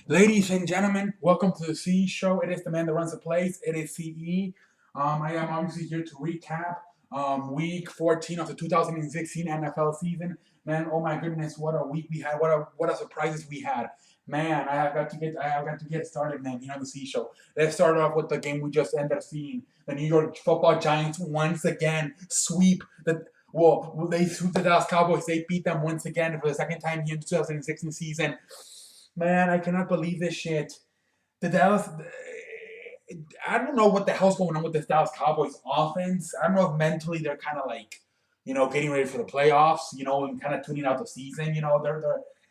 Ladies and gentlemen, welcome to the C Show. It is the man that runs the place. It is CE. I am obviously here to recap week 14 of the 2016 NFL season. Man, oh my goodness, what a week we had! What a surprises we had! Man, I have got to get started, man. Here on the C Show. Let's start off with the game we just ended up seeing. The New York Football Giants once again sweep the. Well, they sweep the Dallas Cowboys. They beat them once again for the second time here in the 2016 season. Man, I cannot believe this shit. The Dallas. I don't know what the hell's going on with this Dallas Cowboys offense. I don't know if mentally they're kind of like, getting ready for the playoffs, and kind of tuning out the season.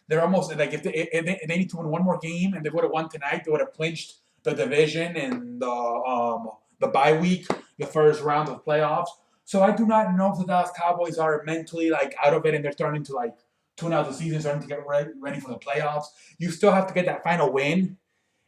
They're almost like if they need to win one more game and they would have won tonight, they would have clinched the division and the bye week, the first round of playoffs. So I do not know if the Dallas Cowboys are mentally like out of it and they're starting to like tune out the season, starting to get ready for the playoffs. You still have to get that final win.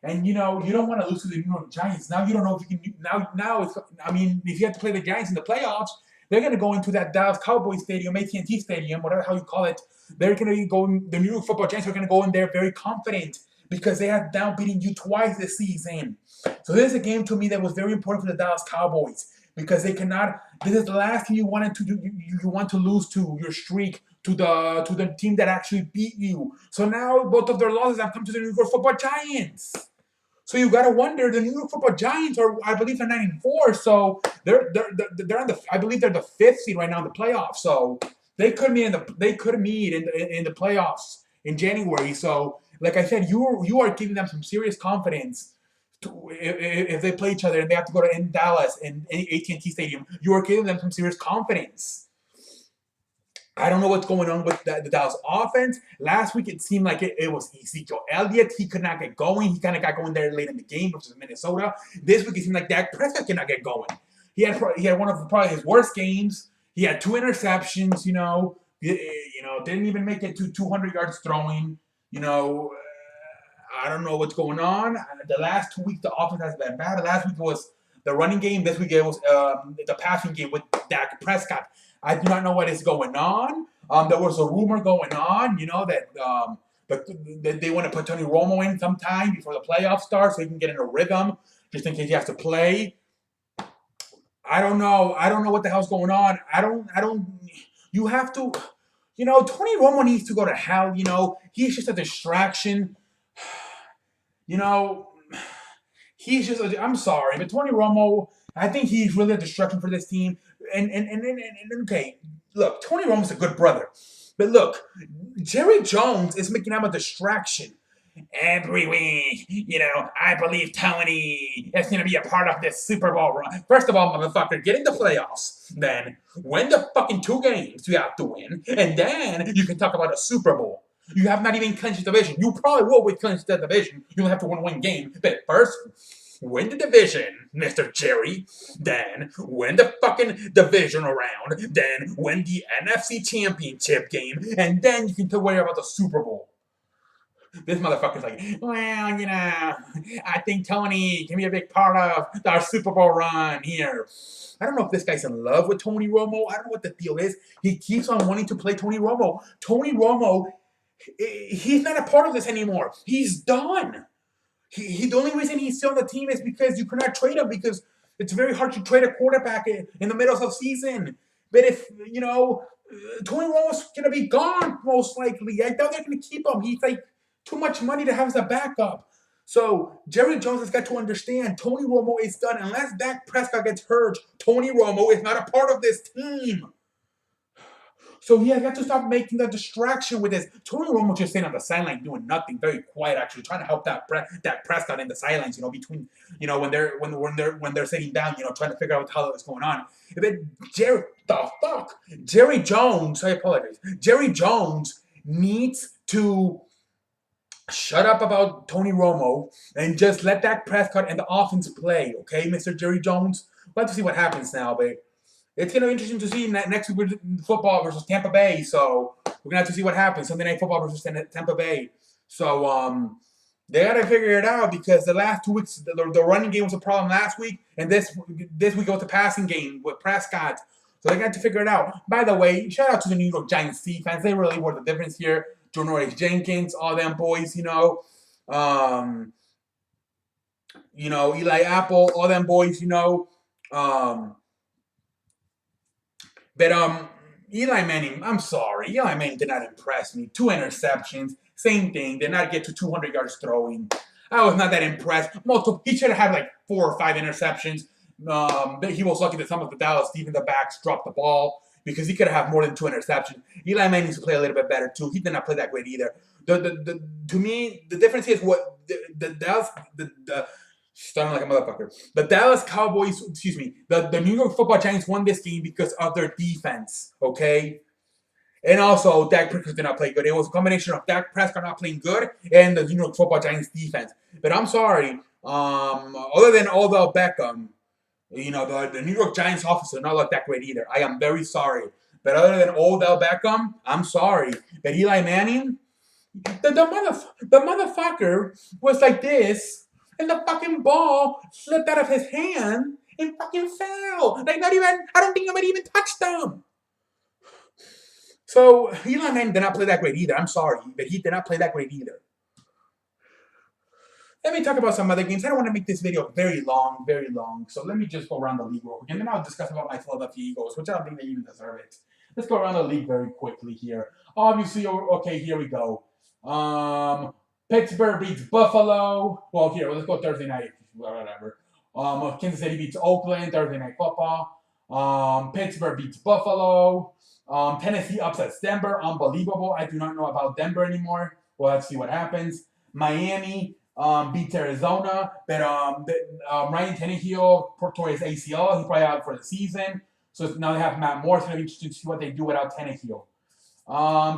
And you don't want to lose to the New York Giants. Now you don't know if you can. Now it's. I mean, if you have to play the Giants in the playoffs, they're going to go into that Dallas Cowboys Stadium, AT&T Stadium, whatever how you call it. They're going to go. The New York Football Giants are going to go in there very confident because they have now beaten you twice this season. So this is a game to me that was very important for the Dallas Cowboys because they cannot. This is the last thing you wanted to do. You want to lose to your streak to the team that actually beat you. So now both of their losses have come to the New York Football Giants. So you got to wonder. The New York Football Giants are, I believe, they're 9-4. So they're on the. I believe they're the fifth seed right now in the playoffs. So they could meet in the playoffs in January. So like I said, you are giving them some serious confidence. If they play each other and they have to go to in Dallas and AT&T Stadium, you are giving them some serious confidence. I don't know what's going on with the Dallas offense. Last week, it seemed like it was Ezekiel Elliott. He could not get going. He kind of got going there late in the game versus Minnesota. This week, it seemed like Dak Prescott cannot get going. He had one of probably his worst games. He had two interceptions. Didn't even make it to 200 yards throwing. I don't know what's going on. The last 2 weeks, the offense has been bad. The last week was the running game. This week, it was the passing game with Dak Prescott. I do not know what is going on. There was a rumor going on, that they want to put Tony Romo in sometime before the playoffs start so he can get in a rhythm, just in case he has to play. I don't know. I don't know what the hell's going on. I don't. You have to. Tony Romo needs to go to hell. He's just a distraction. You know, he's just. I'm sorry, but Tony Romo. I think he's really a distraction for this team. And okay, look, Tony Romo's a good brother, but look, Jerry Jones is making him a distraction every week. I believe Tony is going to be a part of this Super Bowl run. First of all, motherfucker, get in the playoffs. Then win the fucking 2 games you have to win, and then you can talk about a Super Bowl. You have not even clinched the division. You probably will with clinch the division. You'll have to win one game, but first win the division, Mr. Jerry. Then win the fucking divisional round. Then win the NFC Championship game. And then you can worry about the Super Bowl. This motherfucker's like, well, I think Tony can be a big part of our Super Bowl run here. I don't know if this guy's in love with Tony Romo. I don't know what the deal is. He keeps on wanting to play Tony Romo. Tony Romo, he's not a part of this anymore. He's done. The only reason he's still on the team is because you cannot trade him because it's very hard to trade a quarterback in the middle of the season. But if, Tony Romo's going to be gone most likely. I doubt they're going to keep him. He's like too much money to have as a backup. So Jerry Jones has got to understand Tony Romo is done. Unless Dak Prescott gets hurt, Tony Romo is not a part of this team. So he has got to stop making the distraction with this. Tony Romo just sitting on the sideline doing nothing, very quiet actually, trying to help that Prescott in the silence, between when they're sitting down, trying to figure out how that's going on. And then Jerry Jones, I apologize. Jerry Jones needs to shut up about Tony Romo and just let Dak Prescott and the offense play, okay, Mr. Jerry Jones? We'll have to see what happens now, but it's going to be interesting to see next week with football versus Tampa Bay. So we're going to have to see what happens. Sunday Night Football versus Tampa Bay. So they got to figure it out because the last 2 weeks, the running game was a problem last week. And this week was the passing game with Prescott. So they got to figure it out. By the way, shout out to the New York Giants defense. They really were the difference here. Janoris Jenkins, all them boys, Eli Apple, all them boys, Um, but Eli Manning, I'm sorry, Eli Manning did not impress me. 2 interceptions, same thing. Did not get to 200 yards throwing. I was not that impressed. He should have had like 4 or 5 interceptions. But he was lucky that some of the Dallas defensive backs dropped the ball because he could have more than 2 interceptions. Eli Manning needs to play a little bit better too. He did not play that great either. To me, the difference is what the Dallas the Stunning like a motherfucker. The Dallas Cowboys, excuse me, the New York Football Giants won this game because of their defense, okay? And also, Dak Prescott did not play good. It was a combination of Dak Prescott not playing good and the New York Football Giants defense. But I'm sorry, other than Odell Beckham, the New York Giants offense did not look that great either. I am very sorry. But other than Odell Beckham, I'm sorry. But Eli Manning, the motherfucker was like this, and the fucking ball slipped out of his hand and fucking fell. Like, not even, I don't think nobody even touched them. So Eli Manning did not play that great either. I'm sorry, but he did not play that great either. Let me talk about some other games. I don't want to make this video very long, very long. So let me just go around the league real quick, and then I'll discuss about my Philadelphia Eagles, which I don't think they even deserve it. Let's go around the league very quickly here. Obviously, okay, here we go. Pittsburgh beats Buffalo. Well, here, let's go Thursday night, whatever. Kansas City beats Oakland, Thursday night football. Pittsburgh beats Buffalo. Tennessee upsets Denver. Unbelievable. I do not know about Denver anymore. Well, let's see what happens. Miami beats Arizona. But Ryan Tannehill tore his ACL. He's probably out for the season. So now they have Matt Moore. It's going to be interesting to see what they do without Tannehill.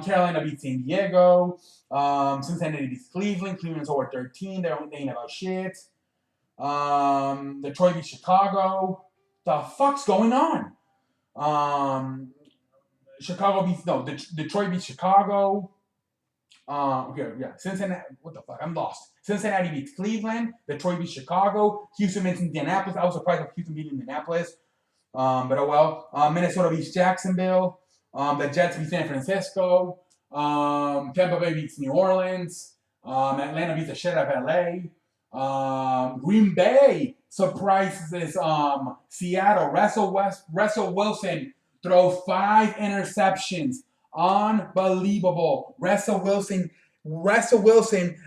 Carolina beats San Diego. Cincinnati beats Cleveland. Cleveland's over 13. They ain't about shit. Detroit beats Chicago. The fuck's going on? Detroit beats Chicago. Okay, yeah. Cincinnati. What the fuck? I'm lost. Cincinnati beats Cleveland. Detroit beats Chicago. Houston beats Indianapolis. I was surprised if Houston beat Indianapolis. But oh well. Minnesota beats Jacksonville. The Jets beat San Francisco. Tampa Bay beats New Orleans. Atlanta beats the shit out of LA. Green Bay surprises Seattle. Russell Wilson throws 5 interceptions. Unbelievable. Russell Wilson.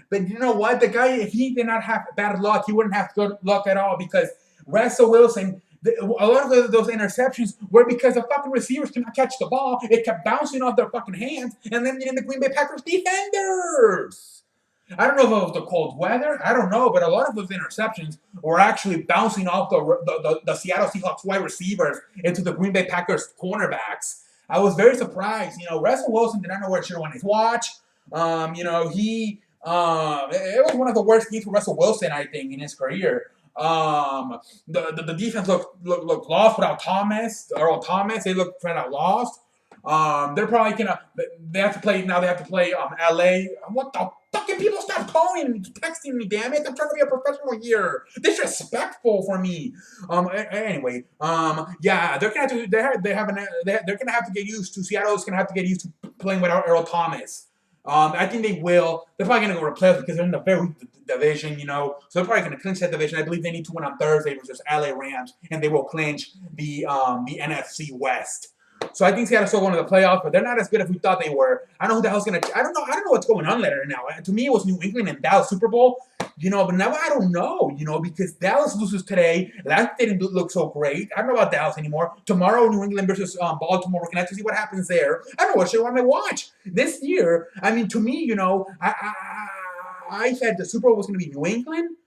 But you know what? The guy, if he did not have bad luck, he wouldn't have good luck at all because Russell Wilson, a lot of those interceptions were because the fucking receivers could not catch the ball. It kept bouncing off their fucking hands and then in the Green Bay Packers defenders. I don't know if it was the cold weather. I don't know, but a lot of those interceptions were actually bouncing off the Seattle Seahawks wide receivers into the Green Bay Packers cornerbacks. I was very surprised. Russell Wilson did not know where to on his watch. It was one of the worst games for Russell Wilson, I think, in his career. The defense looked lost without Earl Thomas. They looked flat out lost. They're probably gonna. They have to play now. They have to play LA. What the fucking people stop calling and texting me? Damn it! I'm trying to be a professional here. Disrespectful for me. Anyway. Yeah, they're gonna have to. They're gonna have to get used to. Seattle's gonna have to get used to playing without Earl Thomas. I think they will. They're probably going to go replace because they're in the very weak division, So they're probably going to clinch that division. I believe they need to win on Thursday versus LA Rams, and they will clinch the NFC West. So I think Seattle's still going to the playoffs, but they're not as good as we thought they were. I don't know who the hell's going to. I don't know what's going on there now. To me, it was New England and Dallas Super Bowl. But now I don't know, because Dallas loses today. Last didn't look so great. I don't know about Dallas anymore. Tomorrow, New England versus Baltimore. We're going to have to see what happens there. I don't know what shit I want to watch. This year, to me, I said the Super Bowl was going to be New England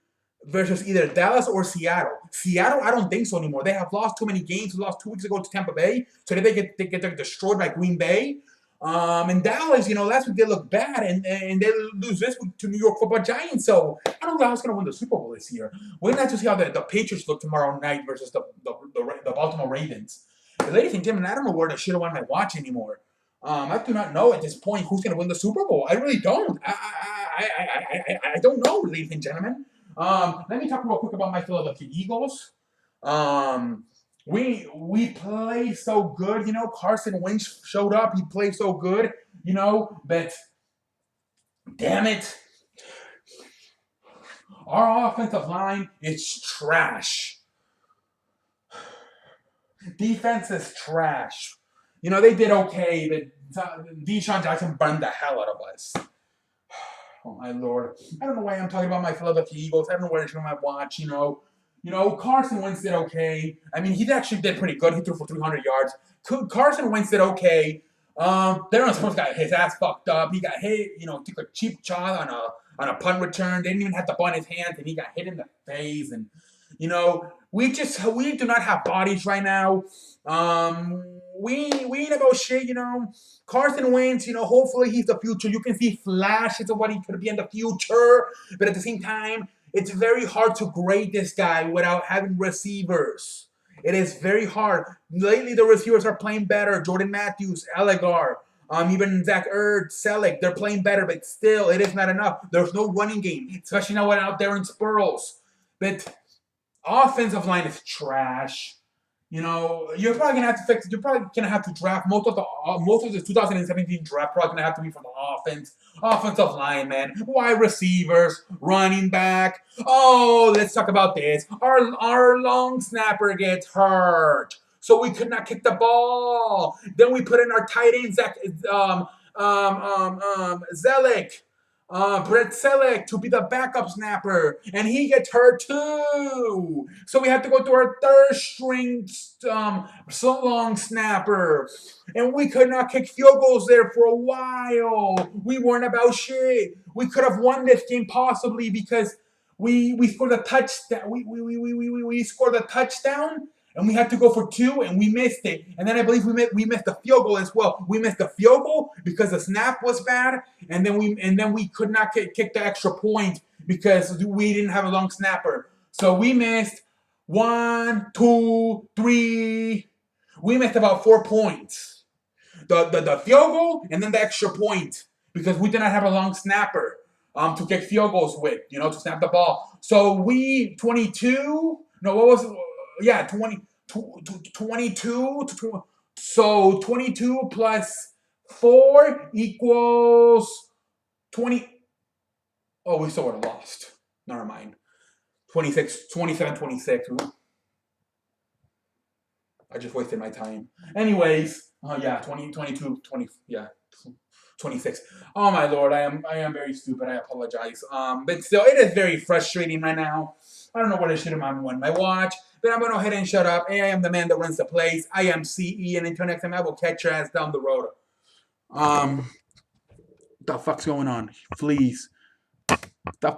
versus either Dallas or Seattle. Seattle, I don't think so anymore. They have lost too many games. They lost 2 weeks ago to Tampa Bay. So they get destroyed by Green Bay. And Dallas, last week they looked bad, and they lose this week to New York Football Giants. So I don't know who's going to win the Super Bowl this year. We're going to have to see how the Patriots look tomorrow night versus the Baltimore Ravens. But ladies and gentlemen, I don't know where the shit I want to watch anymore. I do not know at this point who's going to win the Super Bowl. I really don't. I don't know, ladies and gentlemen. Let me talk real quick about my Philadelphia Eagles. We played so good, Carson Wentz showed up. He played so good, but damn it. Our offensive line is trash. Defense is trash. You know, they did okay, but Deshaun Jackson burned the hell out of us. Oh my lord! I don't know why I'm talking about my Philadelphia Eagles. I don't know where it's on my watch. Carson Wentz did okay. I mean, he actually did pretty good. He threw for 300 yards. Carson Wentz did okay. Darren Sproles got his ass fucked up. He got hit. Took a cheap shot on a punt return. Didn't even have the ball in his hands, and he got hit in the face. And we do not have bodies right now. We ain't about shit. Carson Wentz, hopefully he's the future. You can see flashes of what he could be in the future, but at the same time, it's very hard to grade this guy without having receivers. It is very hard. Lately, the receivers are playing better. Jordan Matthews, Allegar, even Zach Ertz, Selleck, they're playing better, but still, it is not enough. There's no running game, especially now out there in Sproles. But offensive line is trash. You're probably gonna have to fix it. You're probably gonna have to draft most of the 2017 draft. Probably gonna have to be from the offensive line, man. Wide receivers, running back. Oh, let's talk about this. Our long snapper gets hurt, so we could not kick the ball. Then we put in our tight end, Zelek. Brett Selleck to be the backup snapper, and he gets hurt too. So we have to go to our third string so long snapper, and we could not kick field goals there for a while. We weren't about shit. We could have won this game possibly because we scored a touchdown. We scored a touchdown. And we had to go for 2, and we missed it. And then I believe we missed the field goal as well. We missed the field goal because the snap was bad, and then we could not kick the extra point because we didn't have a long snapper. So we missed 1, 2, 3. We missed about 4 points. The field goal and then the extra point because we did not have a long snapper to kick field goals with, to snap the ball. So 22. No, what was it? Yeah, 22. So 22 plus 4 equals 20. Oh, we still would have lost. Never mind. 27, 26. I just wasted my time. Anyways, 20, 22, 20, 26. Oh my lord, I am very stupid. I apologize. But still, it is very frustrating right now. I don't know what I should have on my watch, but I'm going to go ahead and shut up. I am the man that runs the place. I am CE, and until next time, I will catch your ass down the road. What the fuck's going on? Please. The